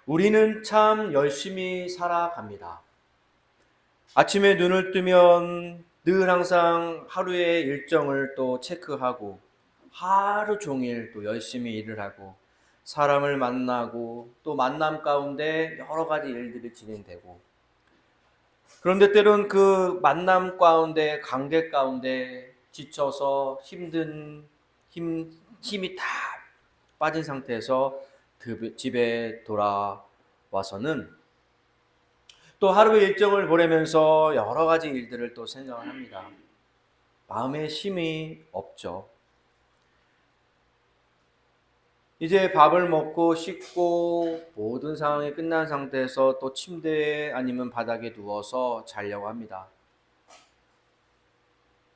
우리는 참 열심히 살아갑니다. 아침에 눈을 뜨면 늘 항상 하루의 일정을 또 체크하고 하루 종일 또 열심히 일을 하고 사람을 만나고 또 만남 가운데 여러 가지 일들이 진행되고, 그런데 때론 그 만남 가운데 관계 가운데 지쳐서 힘이 다 빠진 상태에서 집에 돌아와서는 또 하루의 일정을 보내면서 여러 가지 일들을 또 생각을 합니다. 마음에 쉼이 없죠. 이제 밥을 먹고 씻고 모든 상황이 끝난 상태에서 또 침대에 아니면 바닥에 누워서 자려고 합니다.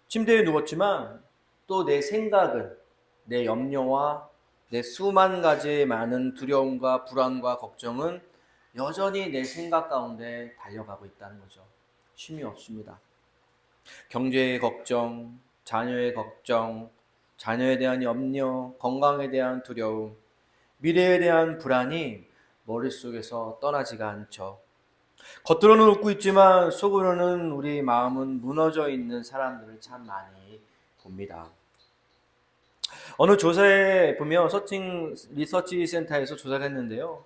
침대에 누웠지만 또 내 생각은, 내 염려와 내 수만 가지의 많은 두려움과 불안과 걱정은 여전히 내 생각 가운데 달려가고 있다는 거죠. 쉼이 없습니다. 경제의 걱정, 자녀의 걱정, 자녀에 대한 염려, 건강에 대한 두려움, 미래에 대한 불안이 머릿속에서 떠나지가 않죠. 겉으로는 웃고 있지만 속으로는 우리 마음은 무너져 있는 사람들을 참 많이 봅니다. 어느 조사에 보면 서칭 리서치 센터에서 조사를 했는데요.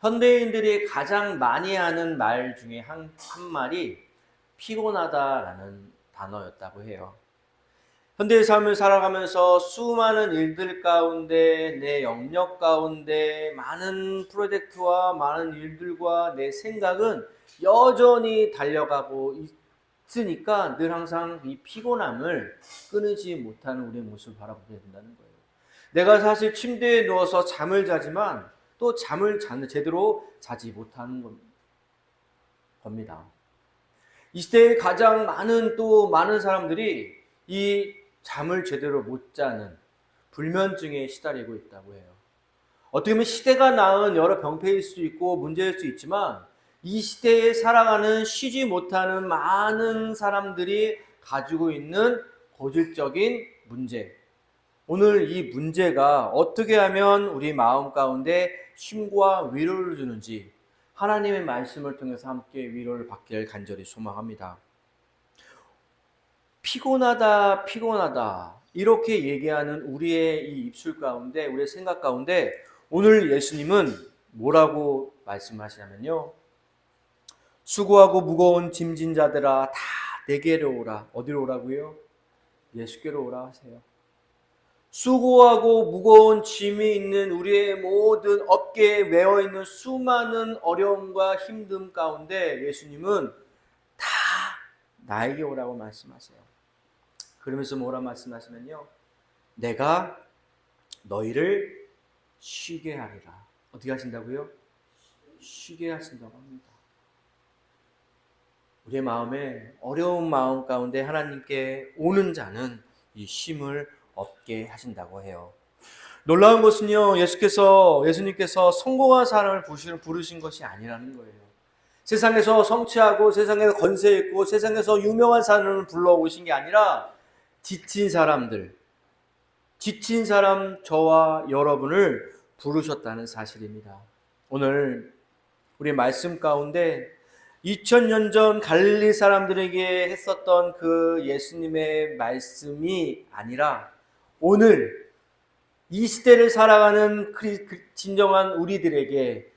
현대인들이 가장 많이 하는 말 중에 한 말이 피곤하다라는 단어였다고 해요. 현대의 삶을 살아가면서 수많은 일들 가운데, 내 영역 가운데 많은 프로젝트와 많은 일들과 내 생각은 여전히 달려가고 있으니까 늘 항상 이 피곤함을 끊이지 못하는 우리의 모습을 바라보게 된다는 거예요. 내가 사실 침대에 누워서 잠을 자지만 또 제대로 자지 못하는 겁니다. 이 시대에 가장 많은 사람들이 이 잠을 제대로 못 자는 불면증에 시달리고 있다고 해요. 어떻게 보면 시대가 낳은 여러 병폐일 수 있고 문제일 수 있지만 이 시대에 살아가는 쉬지 못하는 많은 사람들이 가지고 있는 고질적인 문제. 오늘 이 문제가 어떻게 하면 우리 마음 가운데 쉼과 위로를 주는지 하나님의 말씀을 통해서 함께 위로를 받기를 간절히 소망합니다. 피곤하다, 피곤하다 이렇게 얘기하는 우리의 이 입술 가운데, 우리의 생각 가운데 오늘 예수님은 뭐라고 말씀하시냐면요, 수고하고 무거운 짐진 자들아 다 내게로 오라. 어디로 오라고요? 예수께로 오라 하세요. 수고하고 무거운 짐이 있는 우리의 모든 어깨에 메어 있는 수많은 어려움과 힘듦 가운데 예수님은 다 나에게 오라고 말씀하세요. 그러면서 뭐라 말씀하시면요, 내가 너희를 쉬게 하리라. 어떻게 하신다고요? 쉬게 하신다고 합니다. 우리의 마음에 어려운 마음 가운데 하나님께 오는 자는 이 쉼을 얻게 하신다고 해요. 놀라운 것은요, 예수님께서 성공한 사람을 부르신 것이 아니라는 거예요. 세상에서 성취하고 세상에서 권세 있고 세상에서 유명한 사람을 불러오신 게 아니라 지친 사람 저와 여러분을 부르셨다는 사실입니다. 오늘 우리 말씀 가운데 2000년 전 갈릴리 사람들에게 했었던 그 예수님의 말씀이 아니라 오늘 이 시대를 살아가는 진정한 우리들에게,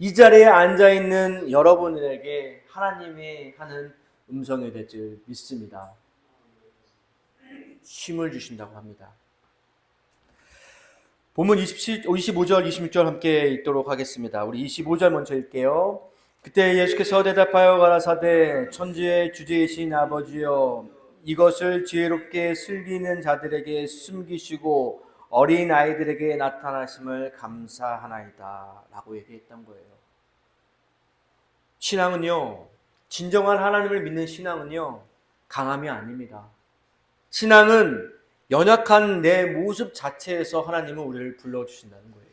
이 자리에 앉아있는 여러분들에게 하나님이 하는 음성이 될 줄 믿습니다. 쉼을 주신다고 합니다. 본문 25절, 26절 함께 읽도록 하겠습니다. 우리 25절 먼저 읽게요. 그때 예수께서 대답하여 가라사대 천지의 주제이신 아버지여, 이것을 지혜롭게 슬기는 자들에게 숨기시고 어린 아이들에게 나타나심을 감사하나이다 라고 얘기했던 거예요. 신앙은요, 진정한 하나님을 믿는 신앙은요, 강함이 아닙니다. 신앙은 연약한 내 모습 자체에서 하나님은 우리를 불러주신다는 거예요.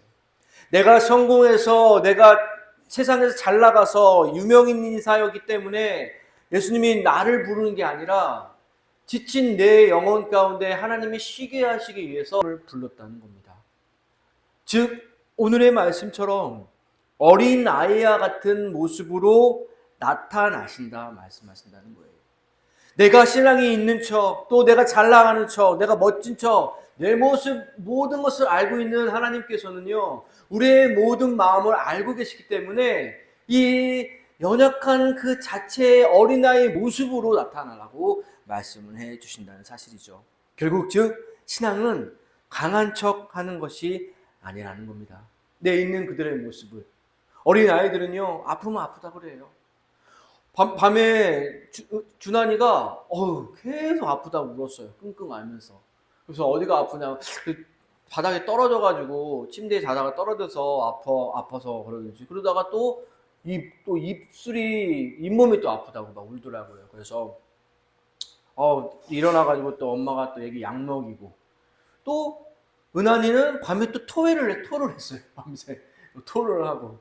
내가 성공해서, 내가 세상에서 잘 나가서 유명인 사였기 때문에 예수님이 나를 부르는 게 아니라 지친 내 영혼 가운데 하나님이 쉬게 하시기 위해서 불렀다는 겁니다. 즉 오늘의 말씀처럼 어린 아이와 같은 모습으로 나타나신다 말씀하신다는 거예요. 내가 신앙이 있는 척, 또 내가 잘 나가는 척, 내가 멋진 척, 내 모습 모든 것을 알고 있는 하나님께서는요, 우리의 모든 마음을 알고 계시기 때문에 이 연약한 그 자체의 어린아이의 모습으로 나타나라고 말씀을 해 주신다는 사실이죠. 결국 즉 신앙은 강한 척 하는 것이 아니라는 겁니다. 내 있는 그들의 모습을. 어린아이들은요, 아프면 아프다 그래요. 밤에 준환이가 계속 아프다고 울었어요. 끙끙 앓면서. 그래서 어디가 아프냐, 바닥에 떨어져가지고 침대에 자다가 떨어져서 아파서 그러는지, 그러다가 또 입술이 잇몸이 또 아프다고 막 울더라고요. 그래서 일어나가지고 또 엄마가 또 애기 약 먹이고, 또 은환이는 밤에 또 토를 했어요. 밤새 토를 하고,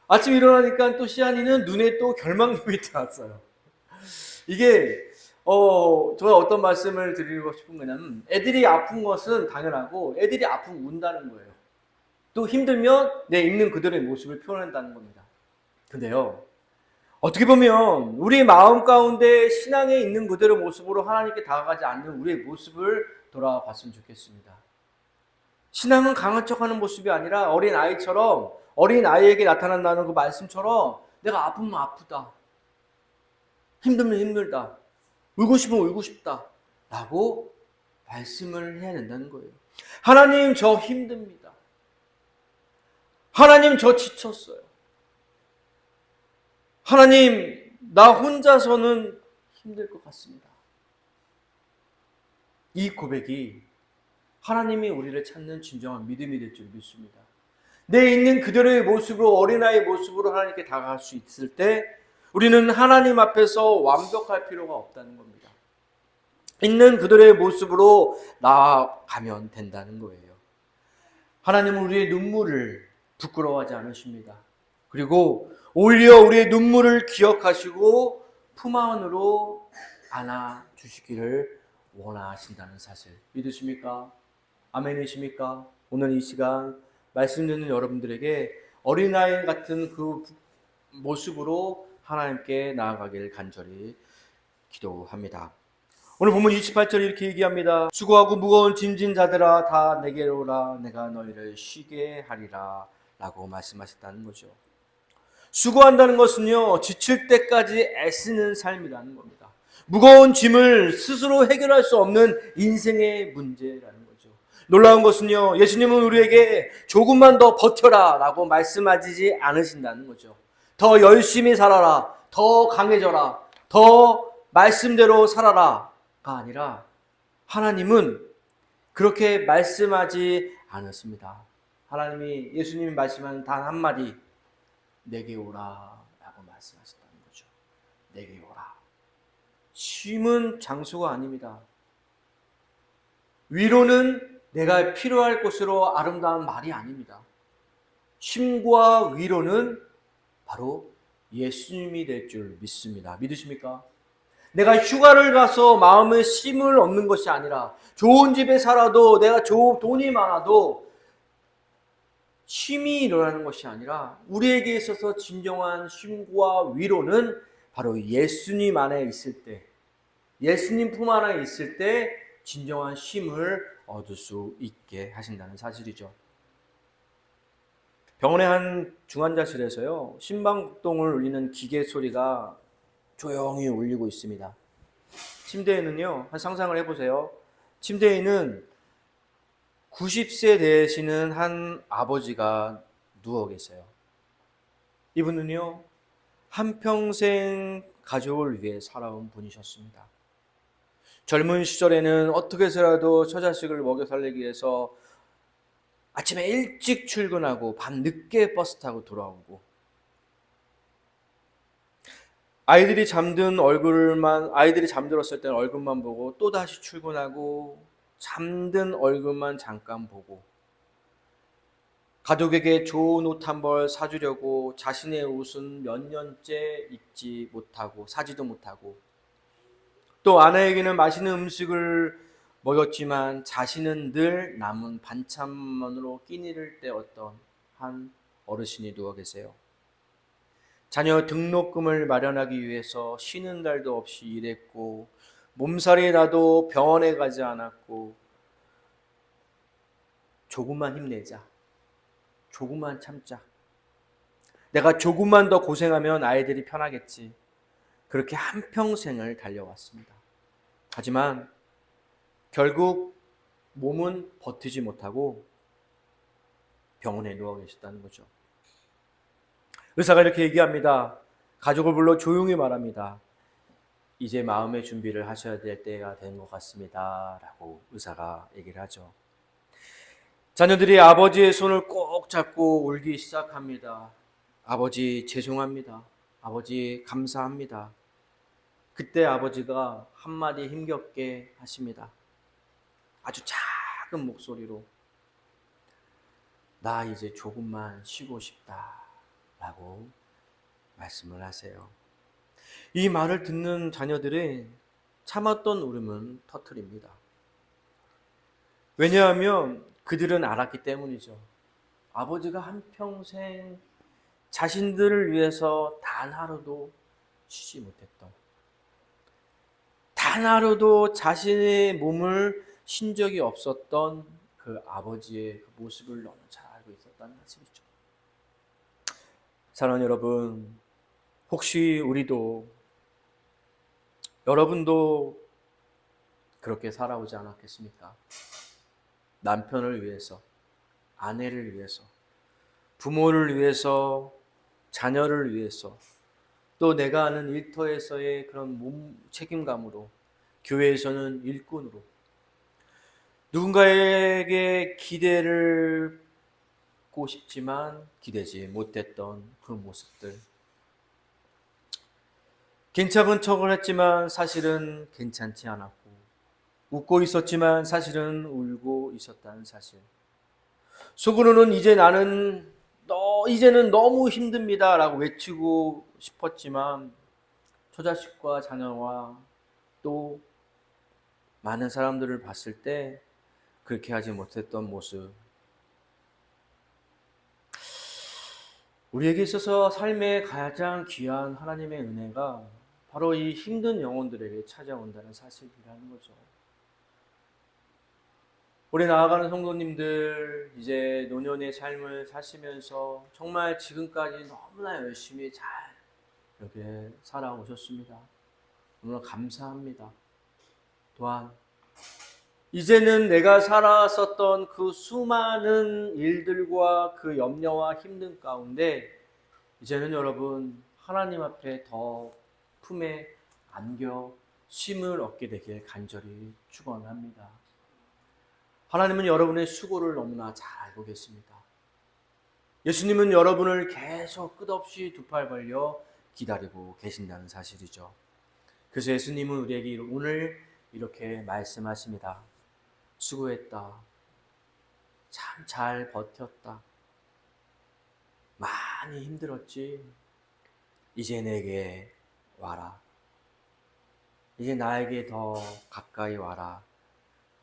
아침 일어나니까 또 시안이는 눈에 또 결막염이 들어왔어요. 이게 제가 어떤 말씀을 드리고 싶은 거냐면, 애들이 아픈 것은 당연하고 애들이 아프면 운다는 거예요. 또 힘들면 내 있는 그들의 모습을 표현한다는 겁니다. 근데요, 어떻게 보면 우리 마음 가운데 신앙에 있는 그들의 모습으로 하나님께 다가가지 않는 우리의 모습을 돌아봤으면 좋겠습니다. 신앙은 강한 척하는 모습이 아니라 어린 아이처럼, 어린 아이에게 나타난다는 그 말씀처럼 내가 아프면 아프다, 힘들면 힘들다, 울고 싶으면 울고 싶다 라고 말씀을 해야 된다는 거예요. 하나님, 저 힘듭니다. 하나님, 저 지쳤어요. 하나님, 나 혼자서는 힘들 것 같습니다. 이 고백이 하나님이 우리를 찾는 진정한 믿음이 될 줄 믿습니다. 내 있는 그들의 모습으로, 어린아이의 모습으로 하나님께 다가갈 수 있을 때 우리는 하나님 앞에서 완벽할 필요가 없다는 겁니다. 있는 그들의 모습으로 나아가면 된다는 거예요. 하나님은 우리의 눈물을 부끄러워하지 않으십니다. 그리고 오히려 우리의 눈물을 기억하시고 품 안으로 안아주시기를 원하신다는 사실 믿으십니까? 아멘이십니까? 오늘 이 시간 말씀 듣는 여러분들에게 어린아이 같은 그 모습으로 하나님께 나아가길 간절히 기도합니다. 오늘 본문 28절에 이렇게 얘기합니다. 수고하고 무거운 짐진 자들아 다 내게로 오라, 내가 너희를 쉬게 하리라 라고 말씀하셨다는 거죠. 수고한다는 것은요, 지칠 때까지 애쓰는 삶이라는 겁니다. 무거운 짐을 스스로 해결할 수 없는 인생의 문제라는 거죠. 놀라운 것은요, 예수님은 우리에게 조금만 더 버텨라 라고 말씀하지 않으신다는 거죠. 더 열심히 살아라, 더 강해져라, 더 말씀대로 살아라 가 아니라 하나님은 그렇게 말씀하지 않았습니다. 하나님이, 예수님이 말씀하는 단 한마디, 내게 오라 라고 말씀하셨다는 거죠. 내게 오라. 쉼은 장소가 아닙니다. 위로는 내가 필요할 곳으로 아름다운 말이 아닙니다. 쉼과 위로는 바로 예수님이 될 줄 믿습니다. 믿으십니까? 내가 휴가를 가서 마음의 쉼을 얻는 것이 아니라, 좋은 집에 살아도, 내가 좋은 돈이 많아도 쉼이 일어나는 것이 아니라, 우리에게 있어서 진정한 쉼과 위로는 바로 예수님 안에 있을 때, 예수님 품 안에 있을 때 진정한 쉼을 얻을 수 있게 하신다는 사실이죠. 병원의 한 중환자실에서요, 심박동을 울리는 기계 소리가 조용히 울리고 있습니다. 침대에는요, 한 상상을 해보세요. 침대에는 90세 되시는 한 아버지가 누워 계세요. 이분은요, 한평생 가족을 위해 살아온 분이셨습니다. 젊은 시절에는 어떻게 해서라도 저 자식을 먹여 살리기 위해서 아침에 일찍 출근하고 밤 늦게 버스 타고 돌아오고, 아이들이 잠들었을 때는 얼굴만 보고 또다시 출근하고, 잠든 얼굴만 잠깐 보고, 가족에게 좋은 옷 한 벌 사주려고 자신의 옷은 몇 년째 입지 못하고 사지도 못하고, 또 아내에게는 맛있는 음식을 먹였지만 자신은 늘 남은 반찬만으로 끼니를 때웠던 한 어르신이 누워 계세요. 자녀 등록금을 마련하기 위해서 쉬는 날도 없이 일했고 몸살이 나도 병원에 가지 않았고 조금만 힘내자. 조금만 참자. 내가 조금만 더 고생하면 아이들이 편하겠지. 그렇게 한평생을 달려왔습니다. 하지만 결국 몸은 버티지 못하고 병원에 누워 계셨다는 거죠. 의사가 이렇게 얘기합니다. 가족을 불러 조용히 말합니다. 이제 마음의 준비를 하셔야 될 때가 된 것 같습니다. 라고 의사가 얘기를 하죠. 자녀들이 아버지의 손을 꼭 잡고 울기 시작합니다. 아버지 죄송합니다. 아버지 감사합니다. 그때 아버지가 한마디 힘겹게 하십니다. 아주 작은 목소리로 나 이제 조금만 쉬고 싶다 라고 말씀을 하세요. 이 말을 듣는 자녀들이 참았던 울음은 터뜨립니다. 왜냐하면 그들은 알았기 때문이죠. 아버지가 한평생 자신들을 위해서 단 하루도 쉬지 못했던, 단 하루도 자신의 몸을 쉰 적이 없었던 그 아버지의 그 모습을 너무 잘 알고 있었다는 사실이죠. 사랑하는 여러분, 혹시 우리도, 여러분도 그렇게 살아오지 않았겠습니까? 남편을 위해서, 아내를 위해서, 부모를 위해서, 자녀를 위해서, 또 내가 아는 일터에서의 그런 몸 책임감으로, 교회에서는 일꾼으로, 누군가에게 기대를 고 싶지만 기대지 못했던 그 모습들. 괜찮은 척을 했지만 사실은 괜찮지 않았고, 웃고 있었지만 사실은 울고 있었다는 사실. 속으로는 이제는 너무 힘듭니다 라고 외치고 싶었지만 처자식과 자녀와 또 많은 사람들을 봤을 때 그렇게 하지 못했던 모습. 우리에게 있어서 삶의 가장 귀한 하나님의 은혜가 바로 이 힘든 영혼들에게 찾아온다는 사실이라는 거죠. 우리 나아가는 성도님들, 이제 노년의 삶을 사시면서 정말 지금까지 너무나 열심히 잘 이렇게 살아오셨습니다. 너무나 감사합니다. 또한 이제는 내가 살아왔었던 그 수많은 일들과 그 염려와 힘든 가운데 이제는 여러분 하나님 앞에 더 품에 안겨 쉼을 얻게 되길 간절히 축원합니다. 하나님은 여러분의 수고를 너무나 잘 알고 계십니다. 예수님은 여러분을 계속 끝없이 두 팔 벌려 기다리고 계신다는 사실이죠. 그래서 예수님은 우리에게 오늘 이렇게 말씀하십니다. 수고했다. 참 잘 버텼다. 많이 힘들었지. 이제 내게 와라. 이제 나에게 더 가까이 와라.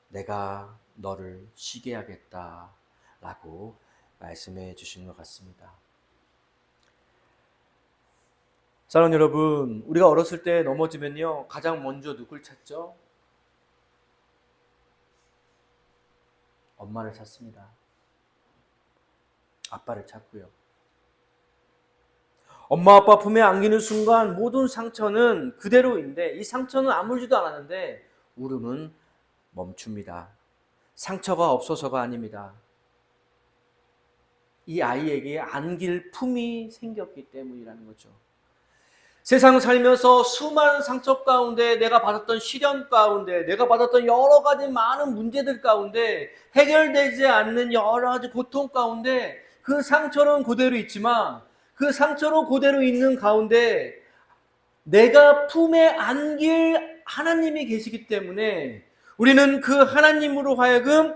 내가 너를 쉬게 하겠다. 라고 말씀해 주신 것 같습니다. 사랑하는 여러분, 우리가 어렸을 때 넘어지면요, 가장 먼저 누굴 찾죠? 엄마를 찾습니다. 아빠를 찾고요. 엄마 아빠 품에 안기는 순간 모든 상처는 그대로인데 이 상처는 아물지도 않았는데 울음은 멈춥니다. 상처가 없어서가 아닙니다. 이 아이에게 안길 품이 생겼기 때문이라는 거죠. 세상 살면서 수많은 상처 가운데 내가 받았던 시련 가운데 내가 받았던 여러 가지 많은 문제들 가운데 해결되지 않는 여러 가지 고통 가운데 그 상처는 그대로 있지만 그 상처로 그대로 있는 가운데 내가 품에 안길 하나님이 계시기 때문에 우리는 그 하나님으로 하여금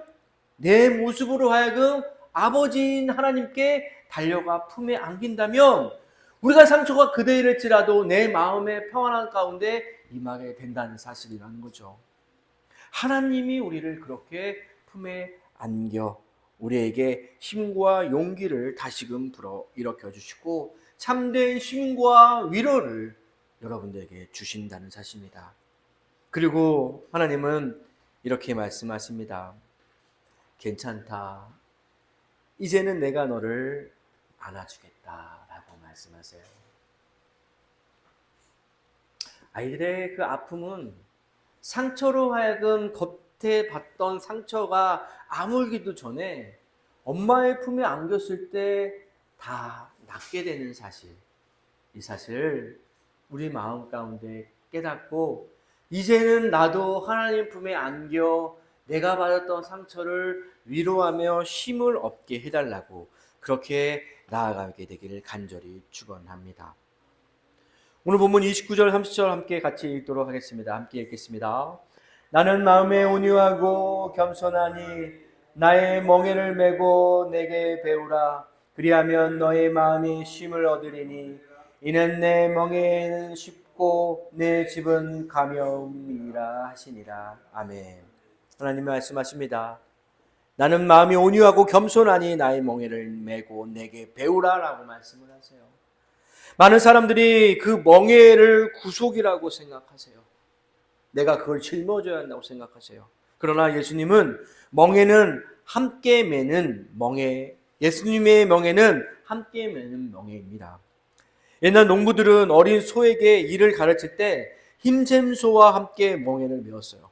내 모습으로 하여금 아버지인 하나님께 달려가 품에 안긴다면 우리가 상처가 그대일지라도 내 마음의 평안한 가운데 임하게 된다는 사실이라는 거죠. 하나님이 우리를 그렇게 품에 안겨 우리에게 힘과 용기를 다시금 불어일으켜 주시고 참된 힘과 위로를 여러분들에게 주신다는 사실입니다. 그리고 하나님은 이렇게 말씀하십니다. 괜찮다. 이제는 내가 너를 안아주겠다 라고 말씀하세요. 아이들의 그 아픔은 상처로 하여금 겉에 봤던 상처가 아물기도 전에 엄마의 품에 안겼을 때 다 낫게 되는 사실, 이 사실을 우리 마음 가운데 깨닫고 이제는 나도 하나님 품에 안겨 내가 받았던 상처를 위로하며 힘을 얻게 해달라고 그렇게 나아가게 되기를 간절히 축원합니다. 오늘 본문 29절 30절 함께 같이 읽도록 하겠습니다. 함께 읽겠습니다. 나는 마음에 온유하고 겸손하니 나의 멍에를 메고 내게 배우라. 그리하면 너의 마음이 쉼을 얻으리니 이는 내 멍에는 쉽고 내 집은 가벼움이라 하시니라. 아멘. 하나님 말씀하십니다. 나는 마음이 온유하고 겸손하니 나의 멍에를 메고 내게 배우라 라고 말씀을 하세요. 많은 사람들이 그 멍에를 구속이라고 생각하세요. 내가 그걸 짊어져야 한다고 생각하세요. 그러나 예수님은 멍에는 함께 매는 멍에, 예수님의 멍에는 함께 매는 멍에입니다. 옛날 농부들은 어린 소에게 일을 가르칠 때 힘센 소와 함께 멍에를 메었어요.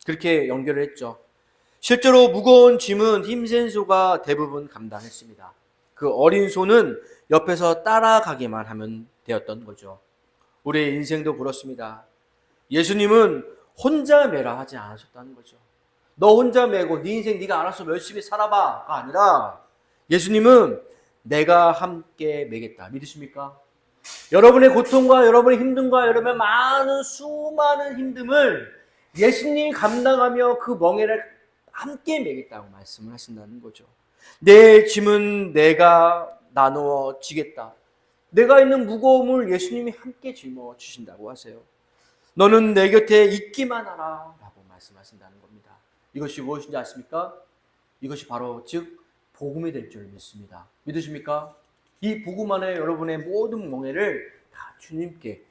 그렇게 연결을 했죠. 실제로 무거운 짐은 힘센 소가 대부분 감당했습니다. 그 어린 소는 옆에서 따라가기만 하면 되었던 거죠. 우리의 인생도 그렇습니다. 예수님은 혼자 매라 하지 않으셨다는 거죠. 너 혼자 매고 네 인생 네가 알아서 열심히 살아봐가 아니라 예수님은 내가 함께 매겠다. 믿으십니까? 여러분의 고통과 여러분의 힘듦과 여러분의 많은 수많은 힘듦을 예수님이 감당하며 그 멍에를 함께 매겠다고 말씀을 하신다는 거죠. 내 짐은 내가 나누어 지겠다. 내가 있는 무거움을 예수님이 함께 짊어 주신다고 하세요. 너는 내 곁에 있기만 하라 라고 말씀하신다는 겁니다. 이것이 무엇인지 아십니까? 이것이 바로 즉 복음이 될 줄 믿습니다. 믿으십니까? 이 복음 안에 여러분의 모든 멍에를 다 주님께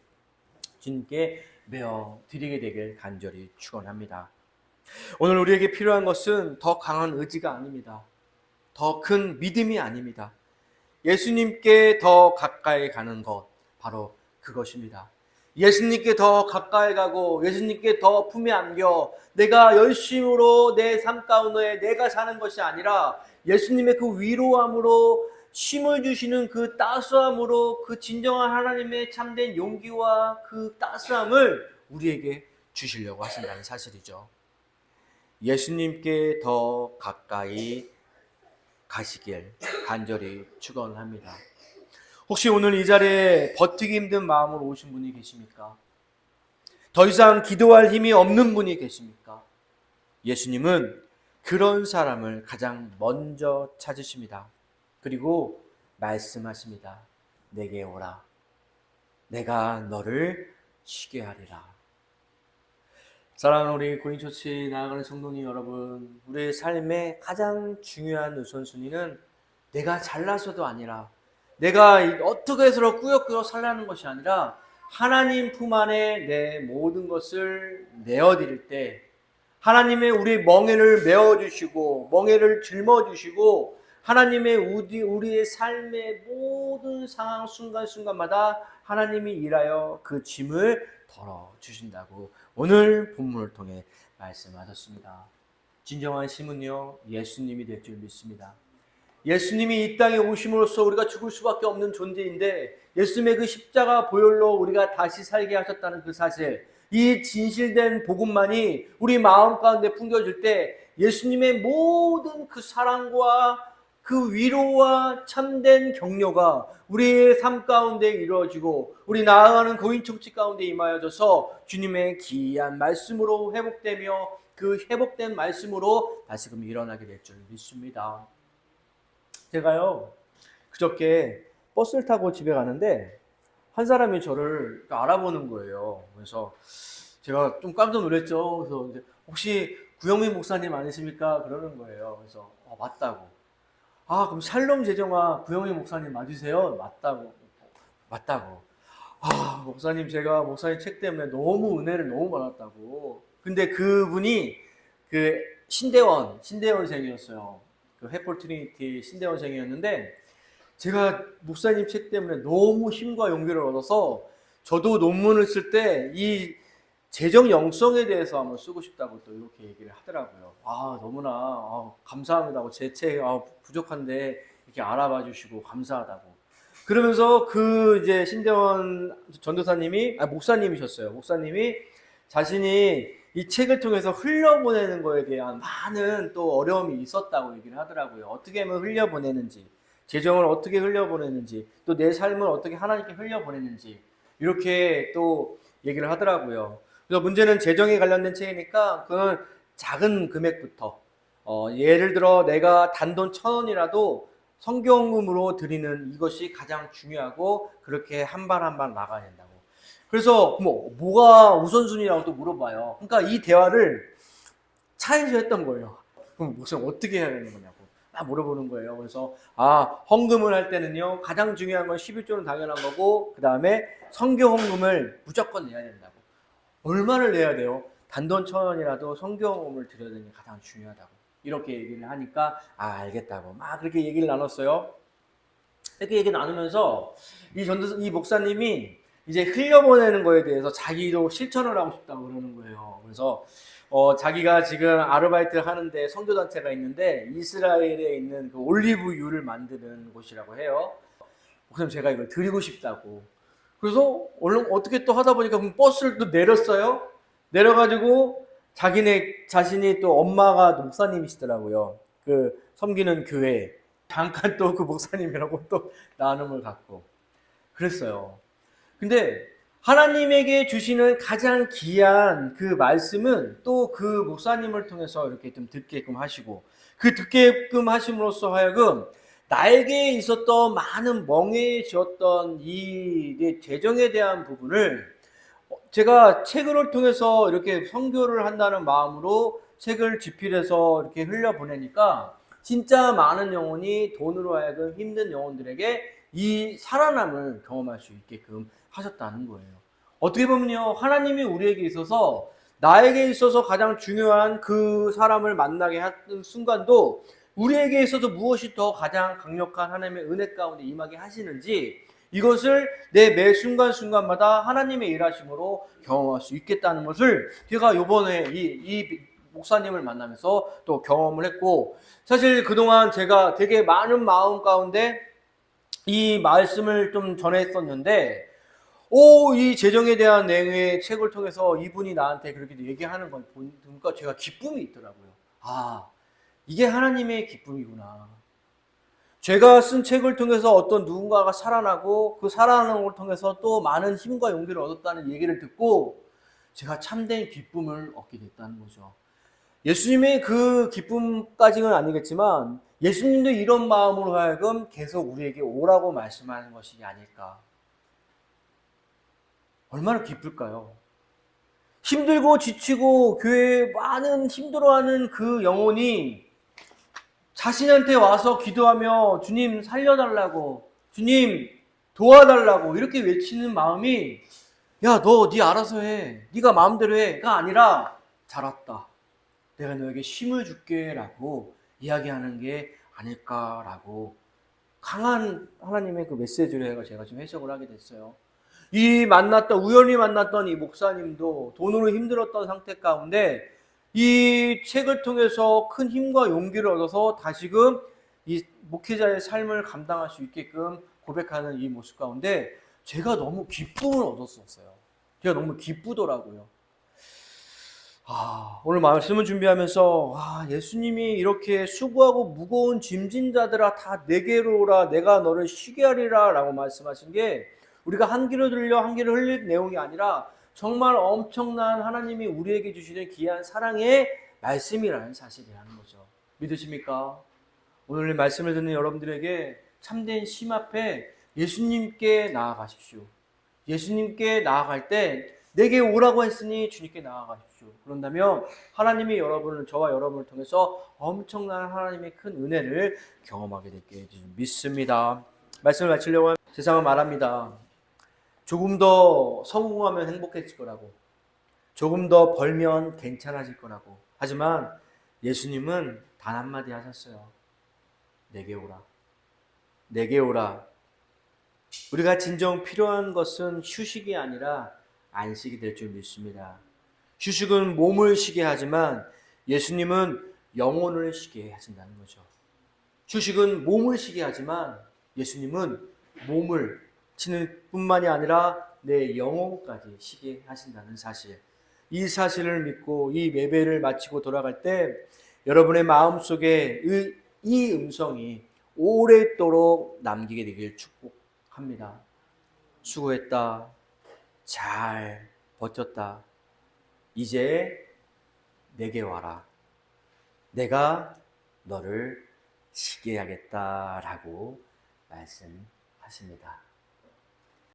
메어 드리게 되길 간절히 축원합니다. 오늘 우리에게 필요한 것은 더 강한 의지가 아닙니다. 더 큰 믿음이 아닙니다. 예수님께 더 가까이 가는 것, 바로 그것입니다. 예수님께 더 가까이 가고 예수님께 더 품에 안겨 내가 열심으로 내 삶 가운데 내가 사는 것이 아니라 예수님의 그 위로함으로 힘을 주시는 그 따스함으로 그 진정한 하나님의 참된 용기와 그 따스함을 우리에게 주시려고 하신다는 사실이죠. 예수님께 더 가까이 가시길 간절히 축원합니다. 혹시 오늘 이 자리에 버티기 힘든 마음으로 오신 분이 계십니까? 더 이상 기도할 힘이 없는 분이 계십니까? 예수님은 그런 사람을 가장 먼저 찾으십니다. 그리고 말씀하십니다. 내게 오라. 내가 너를 쉬게 하리라. 사랑하는 우리 고린초치 나아가는 성도님 여러분, 우리의 삶의 가장 중요한 우선순위는 내가 잘나서도 아니라 내가 어떻게 해서 꾸역꾸역 살라는 것이 아니라 하나님 품 안에 내 모든 것을 내어드릴 때 하나님의 우리 멍에를 메어주시고 멍에를 짊어주시고 하나님의 우리의 삶의 모든 상황 순간순간마다 하나님이 일하여 그 짐을 덜어주신다고 오늘 본문을 통해 말씀하셨습니다. 진정한 힘은요 예수님이 될 줄 믿습니다. 예수님이 이 땅에 오심으로써 우리가 죽을 수밖에 없는 존재인데 예수님의 그 십자가 보혈로 우리가 다시 살게 하셨다는 그 사실, 이 진실된 복음만이 우리 마음 가운데 풍겨질 때 예수님의 모든 그 사랑과 그 위로와 참된 격려가 우리의 삶 가운데 이루어지고 우리 나아가는 고인총치 가운데 임하여져서 주님의 기이한 말씀으로 회복되며 그 회복된 말씀으로 다시금 일어나게 될 줄 믿습니다. 제가요 그저께 버스를 타고 집에 가는데 한 사람이 저를 알아보는 거예요. 그래서 제가 좀 깜짝 놀랐죠. 그래서 이제 혹시 구영민 목사님 아니십니까? 그러는 거예요. 그래서 맞다고. 그럼 샬롬 제정아 구영민 목사님 맞으세요? 맞다고. 맞다고. 목사님, 제가 목사님 책 때문에 너무 은혜를 너무 받았다고. 근데 그분이 그 신대원생이었어요. 그 햇볼 트리니티 신대원생이었는데, 제가 목사님 책 때문에 너무 힘과 용기를 얻어서 저도 논문을 쓸 때 이 재정 영성에 대해서 한번 쓰고 싶다고 또 이렇게 얘기를 하더라고요. 너무나 감사합니다. 제 책 부족한데 이렇게 알아봐 주시고 감사하다고. 그러면서 그 이제 신대원 전도사님이 목사님이셨어요. 목사님이 자신이 이 책을 통해서 흘려보내는 거에 대한 많은 또 어려움이 있었다고 얘기를 하더라고요. 어떻게 하면 흘려보내는지, 재정을 어떻게 흘려보내는지, 또 내 삶을 어떻게 하나님께 흘려보내는지 이렇게 또 얘기를 하더라고요. 그래서 문제는 재정에 관련된 책이니까 그건 작은 금액부터 예를 들어 내가 단돈 1,000원이라도 성경금으로 드리는 이것이 가장 중요하고 그렇게 한 발 한 발 나가야 된다고. 그래서 뭐가 우선순위라고 또 물어봐요. 그러니까 이 대화를 차에서 했던 거예요. 그럼 목사님 어떻게 해야 되는 거냐고 막 물어보는 거예요. 그래서 헌금을 할 때는요, 가장 중요한 건 11조는 당연한 거고, 그 다음에 성교 헌금을 무조건 내야 된다고. 얼마를 내야 돼요? 단돈 1,000원이라도 성교 헌금을 드려야 되는 게 가장 중요하다고. 이렇게 얘기를 하니까 알겠다고 막 그렇게 얘기를 나눴어요. 이렇게 얘기 나누면서 이 목사님이 이제 흘려보내는 거에 대해서 자기도 실천을 하고 싶다고 그러는 거예요. 그래서 자기가 지금 아르바이트 하는데 선교단체가 있는데 이스라엘에 있는 그 올리브유를 만드는 곳이라고 해요. 그럼 제가 이걸 드리고 싶다고. 그래서 얼른 어떻게 또 하다 보니까 버스를 또 내렸어요. 내려가지고 자신이 또 엄마가 목사님이시더라고요. 그 섬기는 교회. 잠깐 또 그 목사님이라고 또 나눔을 갖고 그랬어요. 근데 하나님에게 주시는 가장 귀한 그 말씀은 또 그 목사님을 통해서 이렇게 좀 듣게끔 하시고, 그 듣게끔 하심으로써 하여금 나에게 있었던 많은 멍해졌던 이 재정에 대한 부분을 제가 책을 통해서 이렇게 선교를 한다는 마음으로 책을 집필해서 이렇게 흘려보내니까 진짜 많은 영혼이 돈으로 하여금 힘든 영혼들에게 이 살아남을 경험할 수 있게끔 하셨다는 거예요. 어떻게 보면요, 하나님이 우리에게 있어서 나에게 있어서 가장 중요한 그 사람을 만나게 하는 순간도 우리에게 있어서 무엇이 더 가장 강력한 하나님의 은혜 가운데 임하게 하시는지 이것을 내 매 순간순간마다 하나님의 일하심으로 경험할 수 있겠다는 것을 제가 이번에 이 목사님을 만나면서 또 경험을 했고, 사실 그동안 제가 되게 많은 마음 가운데 이 말씀을 좀 전했었는데 이 재정에 대한 내용의 책을 통해서 이분이 나한테 그렇게 얘기하는 걸 보니까 제가 기쁨이 있더라고요. 이게 하나님의 기쁨이구나. 제가 쓴 책을 통해서 어떤 누군가가 살아나고 그 살아나는 걸 통해서 또 많은 힘과 용기를 얻었다는 얘기를 듣고 제가 참된 기쁨을 얻게 됐다는 거죠. 예수님의 그 기쁨까지는 아니겠지만 예수님도 이런 마음으로 하여금 계속 우리에게 오라고 말씀하는 것이 아닐까. 얼마나 기쁠까요? 힘들고 지치고 교회에 많은 힘들어하는 그 영혼이 자신한테 와서 기도하며 주님 살려달라고, 주님 도와달라고 이렇게 외치는 마음이 야, 너 네 알아서 해, 네가 마음대로 해가 아니라 잘 왔다, 내가 너에게 힘을 줄게 라고 이야기하는 게 아닐까라고 강한 하나님의 그 메시지를 제가 좀 해석을 하게 됐어요. 우연히 만났던 이 목사님도 돈으로 힘들었던 상태 가운데 이 책을 통해서 큰 힘과 용기를 얻어서 다시금 이 목회자의 삶을 감당할 수 있게끔 고백하는 이 모습 가운데 제가 너무 기쁨을 얻었었어요. 제가 너무 기쁘더라고요. 오늘 말씀을 준비하면서 예수님이 이렇게 수고하고 무거운 짐진 자들아 다 내게로 오라, 내가 너를 쉬게 하리라 라고 말씀하신 게 우리가 한 귀로 들려 한 귀로 흘릴 내용이 아니라 정말 엄청난 하나님이 우리에게 주시는 귀한 사랑의 말씀이라는 사실이라는 거죠. 믿으십니까? 오늘 이 말씀을 듣는 여러분들에게 참된 심 앞에 예수님께 나아가십시오. 예수님께 나아갈 때 내게 오라고 했으니 주님께 나아가십시오. 그런다면 하나님이 저와 여러분을 통해서 엄청난 하나님의 큰 은혜를 경험하게 될게 믿습니다. 말씀을 마치려고 세상은 말합니다. 조금 더 성공하면 행복해질 거라고, 조금 더 벌면 괜찮아질 거라고. 하지만 예수님은 단 한마디 하셨어요. 내게 오라. 내게 오라. 우리가 진정 필요한 것은 휴식이 아니라 안식이 될 줄 믿습니다. 휴식은 몸을 쉬게 하지만 예수님은 영혼을 쉬게 하신다는 거죠. 휴식은 몸을 쉬게 하지만 예수님은 몸을 쉬는 뿐만이 아니라 내 영혼까지 쉬게 하신다는 사실. 이 사실을 믿고 이 예배를 마치고 돌아갈 때 여러분의 마음속에 이 음성이 오랫도록 남기게 되길 축복합니다. 수고했다. 잘 버텼다. 이제 내게 와라. 내가 너를 쉬게 하겠다라고 말씀하십니다.